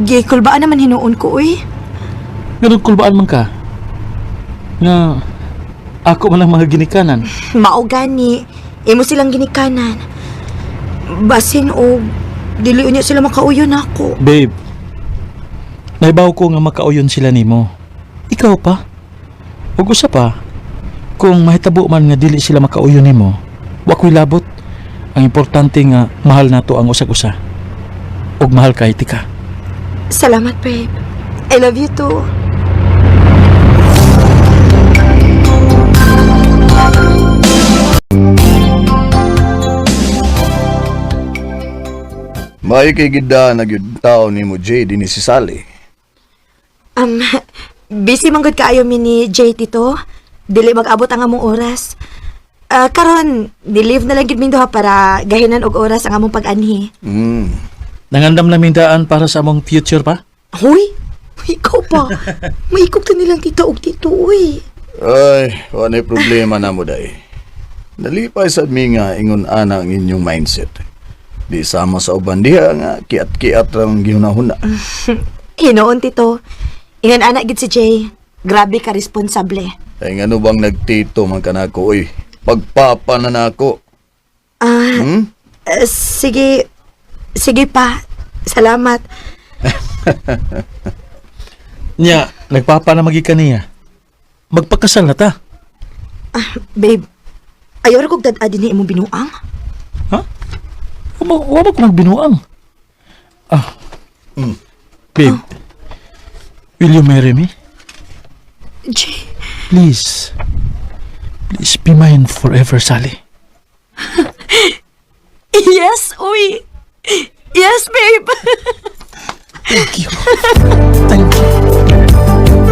Gikol ba naman hinuon ko, uy? Ganun kulbaan man ka. Nga, ako man ang mga ginikanan. Mao gani. Imo silang ginikanan. Basin o dili unya sila makauyon ako. Babe, naibaw ko nga makauyon sila nimo. Ikaw pa? Ug usa pa, kung mahitabo man nga dili sila makauyon nimo, wa ko'y labot. Ang importante nga mahal nato ang usag-usa. Ug mahal kay tika. Salamat, babe. I love you too. May kay gida na gyud tao ni mo Jay dinhi si Sally. Busy man gud kaayo mi ni JT to. Dili mag-abot ang among oras. Karon, di-leave na lang gid min duha para gahinan og oras ang among pag-anhi. Nangandam na daan para sa among future pa? Hoy, ikaw pa. Maikog ta nilang tita og tito, uy. Ay, wala problema na mo day. Nalipay sad mi nga ingon ana ang inyong mindset. Di sama sa uban diha nga kiat-kiat rang gihunahuna. Hinoon, tito. Ingan anak gid si Jay. Grabe ka responsable. Ay ngano bang nagtito man kanako oy. Pagpapa na nako. Sige. Sige pa. Salamat. Nya, nagpapa na magikan niya. Magpakasal na ta. Babe, ayaw ra kog dad-adi ni imong binuang. Ha? Wala ko magbinuang. Babe, will you marry me? Jay, Please. Please be mine forever, Sally. yes, uy. Yes, babe. Thank you. Thank you.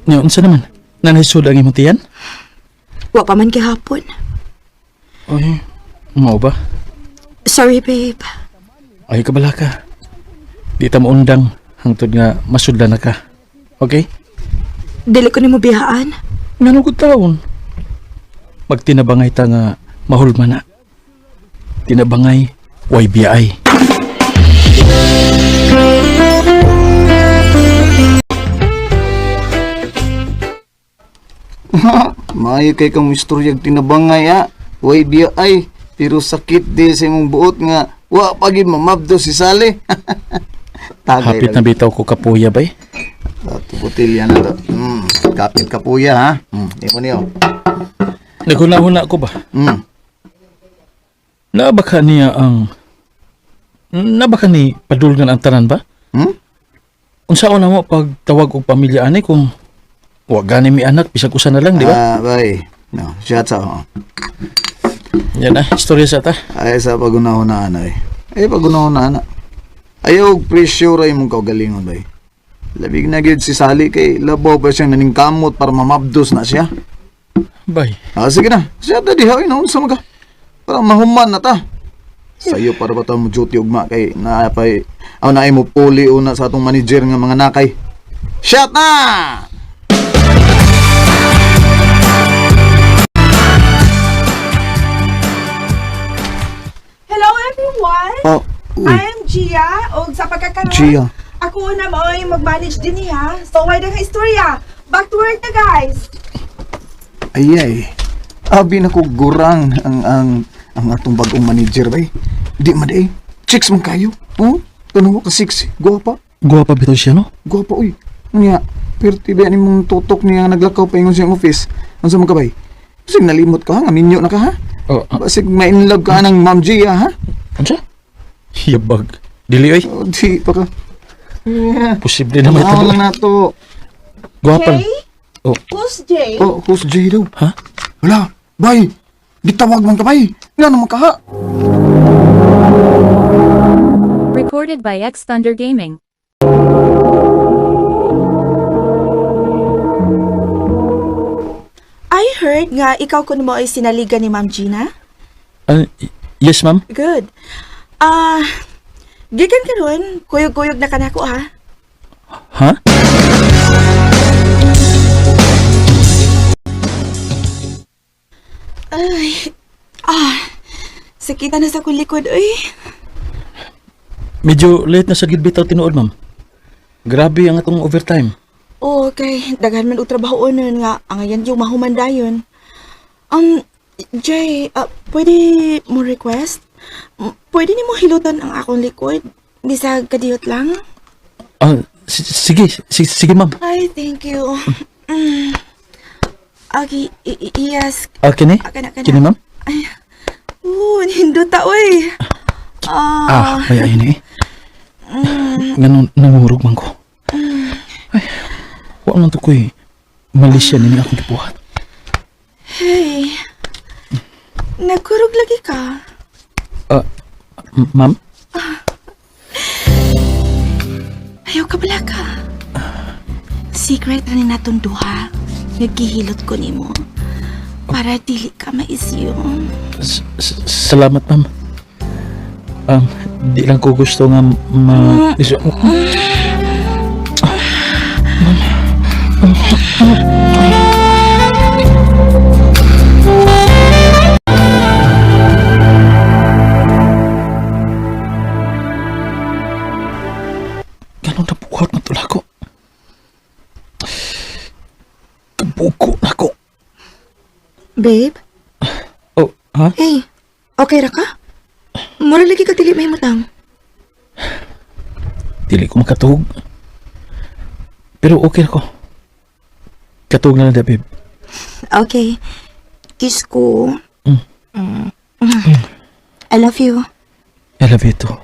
Nya, unsa naman? Nanahisod ang imong tiyan? Wa pa man gihapon. Ay, mao ba? Sorry, babe. Ay, kabala ka. Di ta maundang hangtod nga masudlan na ka. Okay? Dili ko nimo bihaan. Ngano gud taon? Magtinabangay ta nga mahulma na. Tinabangay, way biyay. Maayo kay kang mistoryag tinabangay ha. Way biya ay. Pero sakit di sa imong buot nga. Wa pagid mamabdo si Sally. Tagay Hapit na bitaw ko kapuya bay. Ito botilya na to. Kapit kapuya ha. Imo niyo. Naguna-huna ko ba? Nabaka niya ang... Nabaka ni padulgan ang tanan ba? Unsaon na mo pag tawag og pamilya ani kung wa gani mi anak bisag usa na lang, di ba? Bay. No, shots out. Yan na, istorya sa ta. Ay sa pagunahon na eh. Ay pagunahon na. Ayaw pressure ay mong kaugalingon bay. Labig na gyud si Sally kay labaw pa siyang naningkamot para mamabdos na siya. Bay. Sige na. Siya na diha ay naunsa mo ka. Para mahuman na ta. Sayo para ba ta mo duty ugma kay naapay naay mo puli una sa atong manager nga mga nakay. Shot na! Hello everyone! Oh, I'm Gia, o sa pagkakaroon, Gia. ako na mo ay mag-manage din niya. So, why na istorya? Back to work na, guys! Ayay. Abi na ko gurang ang atong bagong manager bay. Di man eh. Chicks man kayo. Oh, tanong mo ka sexy. Guwapa. Guwapa bitaw siya, no? Guwapa, uy. Nga, pero tiba ni mong tutok niya naglakaw pa ingon sa iyong office. Ano sa mga kabay? Basig nalimot ka ha? Nga minyo na ka ha? Oh, Basig ma-inlove ka ng Ma'am Gia ha? Ansa? Yabag. Dili oy. Oh, di pa ka. Yeah. Posible na may Ano tabo. lang na to. Guwapa. Jay? Oh, Who's Jay? Oh, who's Gia daw? ha? Wala, bay. Gitawag man ka bay. Nga naman ka ha? Recorded by X Thunder Gaming. heard nga ikaw kun mo ay sinaligan ni Ma'am Gina. Yes, ma'am. Good. Gikan karon, kuyog-kuyog na kanako ha. Ha? Ay, sakitan na sa kong likod, ay. Medyo late na sa gid bitaw tinuod, ma'am. Grabe ang atong overtime. Okay, daghan man og trabaho nun nga, ang ayan yung mahumandayon. Jay, pwede mo request? Pwede ni mo hilutan ang akong likod? Bisag kadiyot lang? Sige, ma'am. Ay, thank you. Okay, yes. Kini? Kana. Kini, ma'am? Ay, nindot ta, oy. May ayun eh. Ganun, nangurog man ko. Ay, wala man to ko eh. Malisya nini akong gibuhat. Hey, nagkurog lagi ka. Ma'am? Ayaw ka bala ka. Secret na ni natong duha. Nagkihilot ko nimo para dili ka maisyong. Salamat, ma'am. Di lang ko gusto nga ganun na buhat na tula ko. Kabuko na ko. Babe? Oh, ha? Hey, okay ra ka? Mura lagi ka dili may mutang. Dili ko makatuhog. Pero okay ako. Katuhog na lang da, babe. Okay. Kiss ko. I love you. I love you too.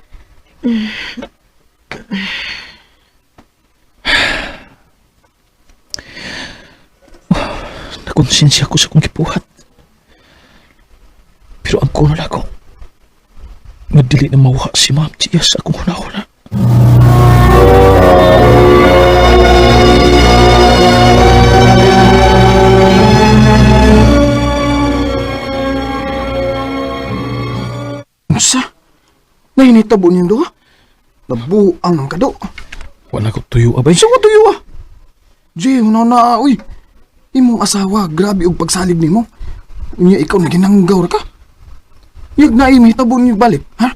Nakonsensya ko sa kong kipuhat. Pero ang kuno lang ako. Madili na mawaka si Ma'am Gia sa akong huna-huna. Unsa? Nahinitabo niyo do? Nabuang ng kado. Wala ko tuyo, abay. Sa tuyo ah. Jay, na uy. Imong asawa, grabe og pagsalig nimo. Unya ikaw na ginanggaw ra ka. Yag na imihitabo niyo balik, ha?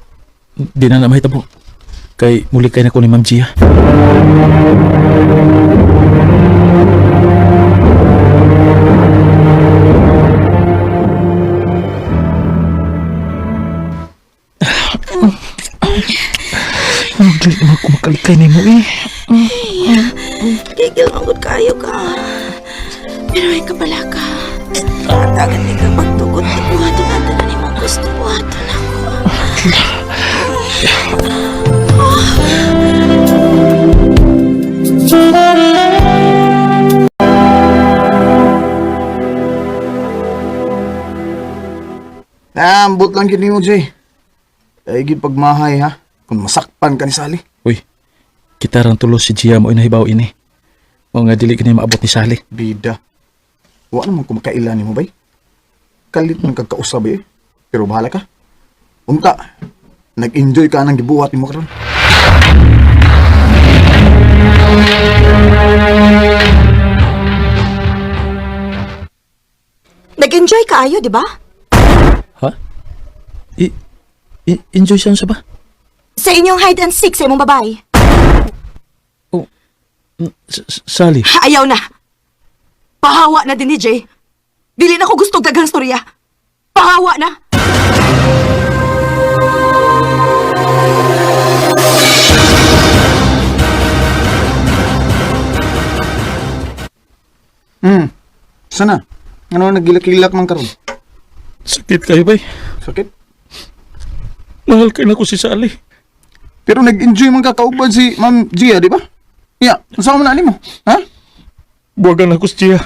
Di na mahitabo. Kay muli kay na ko ni Ma'am Gia. Dili naman ko makalikay ni mo eh. Gigil mangod kayo ka. Pero ay kabala ka. Tagan di ka pagtugot ni buhaton natin na ni mong gusto buhaton ako. Ambot lang gid nimo, Jay. Ay gid pagmahay ha. Kung masakpan ka ni Sally. Uy, kita rang tulos si Gia mo inahibaw ini. O nga dili kini maabot ni Sally. Bida. Wa naman ko makailan nimo bay. Kalit man kagkausab eh. Pero bahala ka. Unta, nag-enjoy ka nang gibuhat nimo karon. Nag-enjoy ka ayo, di ba? Ha? Enjoy siya sa ba? Sa inyong hide and seek sa imong babae. Sally. Ayaw na. Pahawa na din ni Jay. Dili na ko gusto daghang storya. Pahawa na. Sana? Ano nagilak-ilak man karon? Sakit kayo bay. Sakit? Mahal kayo na ko si Sally. Pero nag-enjoy man kakaubad si Ma'am Gia, di ba? Yeah, saan mo na mo? Ha? Buwagan ako si Gia.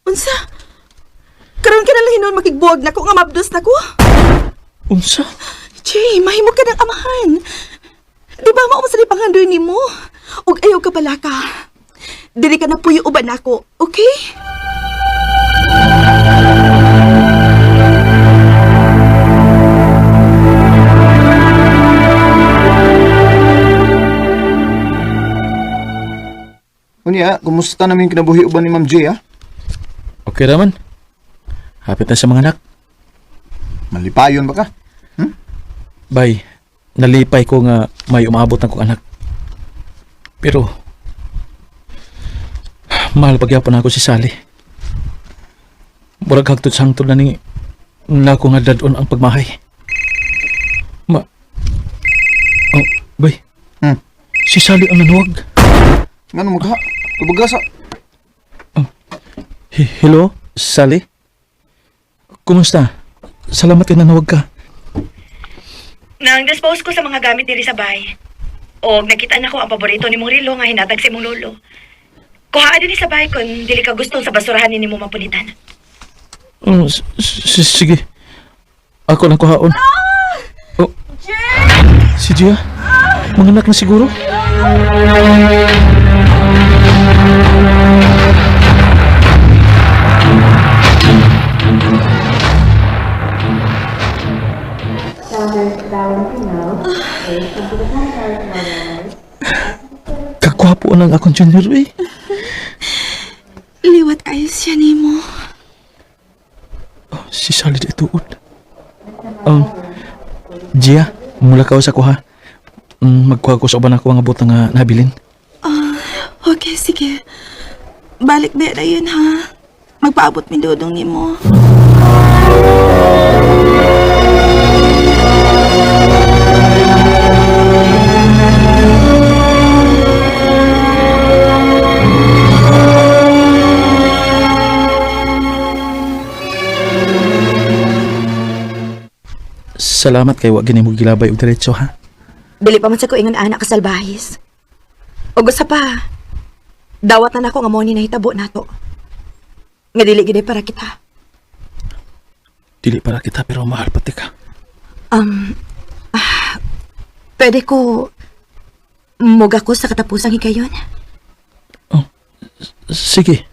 Unsa? Karon ka na lang hinon makigbuwag na ko nga mabdos na ko. Unsa? Jay, mahimo ka ng amahan. Di ba mao sa pangandoy nimo? Ug ayaw ka pala ka. Dili ka na puyo uban ako, okay? Unya, kumusta namin kinabuhi uban ni Ma'am J, ha? Okay raman. Hapit na sa mga anak. Malipayon ba ka? Bay, nalipay ko nga may umabot ng kong anak. Pero, mahal pagyapon ako si Sally. Murag hagtod-sangtod na ni nako nga dadon ang pagmahay. Oh, bay. Si Sally ang nanuwag. Ngano mo ka? Tubagasa. Hello, Sally? Kumusta? Salamat ka nanuwag ka. Nang dispose ko sa mga gamit diri sa bahay. O nakita na ko ang paborito ni mong rilo nga hinatag si mong lolo. Kuhaan din sa bahay kung dili ka gusto sa basurahan ni mo mapunitan. Sige. Ako lang kuhaon. Oh, si Gia? Manganak na siguro? Kagwapo ng akong junior eh. Liwat kayo siya nimo. Oh, si Sally di tuod. Gia, mula ka sa kuha. Magkuha ko sa uban ako ang abot nga nabilin. Okay, sige. Balik ba na yun, ha? Magpaabot mi dodong nimo. Salamat kay wag gini mo gilabay og diretso ha. Dili pa man sa ko ingon anak kasalbahis. O gusto pa, dawat na nako nga mo ni nahitabo nato. Nga dili gid para kita. Dili para kita pero mahal pati ka. Pwede ko muga ko sa katapusang higayon. Sige.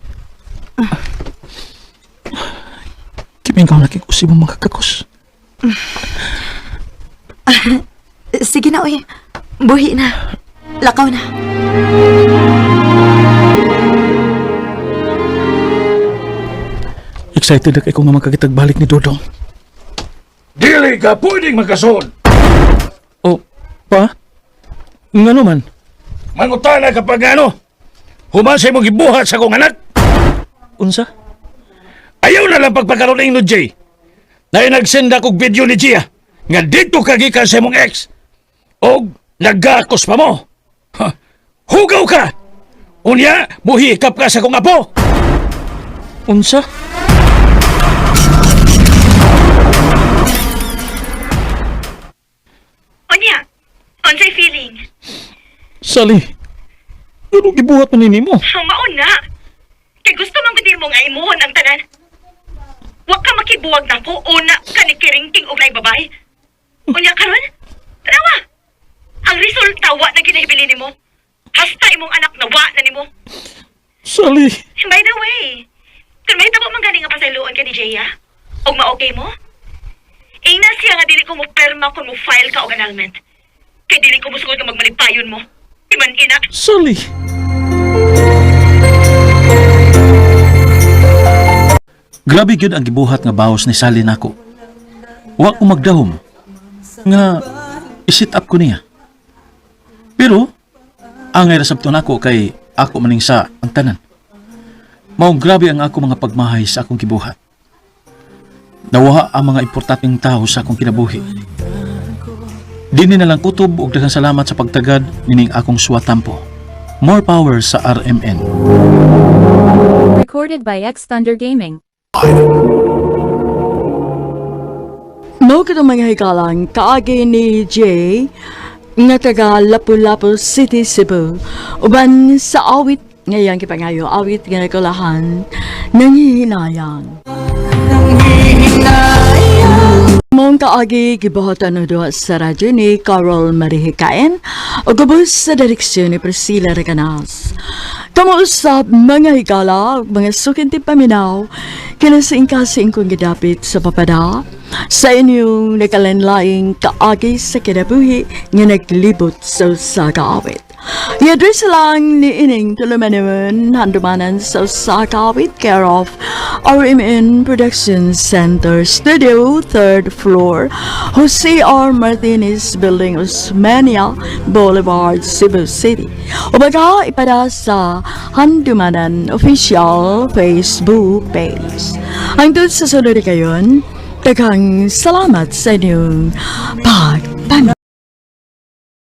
Kiming ka nakikusi mo mga kakos. Sige na, uy. Buhi na. Lakaw na. Excited na kay kung nga magkakitagbalik ni Dodong. Dili ka pwedeng magkason. Oh, pa? Ngano man? Mangutana kapag ano, humasay mo gibuhat sa kong anak. Unsa? Ayaw na lang pagpagkaroon ng Jay. Na nagsenda kog video ni Gia nga dito kagikan sa mong ex. O nagakos pa mo. Ha, hugaw ka! Unya, muhikap ka sa kong apo. Unsa? Onya, unsay feeling? Sally, ano gibuhat man nimo? Mauna. Kay gusto man gud mo nga imuhon ang tanan. Wa ka makibuwag na ko una ka ni kiringting og laing babae. Unya karon? Tanawa. Ang resulta wa na ginahibili nimo. Hasta imong anak na wa na nimo. Sally, By the way, kung may tabo man galing nga pasayloon ka ni Jaya, og ma-okay mo? Ina siya nga dili ko mo perma kung mo file ka og annulment. Kay dili ko musugod nga magmalipayon mo. Iman ina. Sally. Grabe gyud ang gibuhat nga bawas ni Sally nako. Wa ko magdahom nga isit up ko niya. Pero angay ra sabton nako kay ako maning sa ang tanan. Maong grabe ang ako mga pagmahay sa akong gibuhat. Nawaha ang mga importanteng tao sa akong kinabuhi. Dini na lang kutob og daghang salamat sa pagtagad nining akong suwatampo. More power sa RMN. Recorded by X Thunder Gaming. No ka mga hikalang kaagi ni Jay nga taga Lapu-Lapu City, Cebu. Uban sa awit ngayang kipangayo awit nga nagkalahan nanghihinayang. Mong kaagi gibuhatan no doha sa radyo ni Carol Marihikain o gubos sa direksyon ni Priscilla Reganas. Kamuusap mga higala ug mga sukinti paminaw kinasing-kasing kong gidapit sa papada sa inyong nakalanlaing kaagi sa kinabuhi nga naglibot sa kaawit. I-address lang ni Ining Tulumanuan handumanan sa Sakawit care of RMN Production Center Studio 3rd floor Jose R. Martinez Building Osmania Boulevard, Cebu City. O baga ipada sa handumanan official Facebook page. Hangtod sa sunod kayon, daghang salamat sa inyong pagpanunood.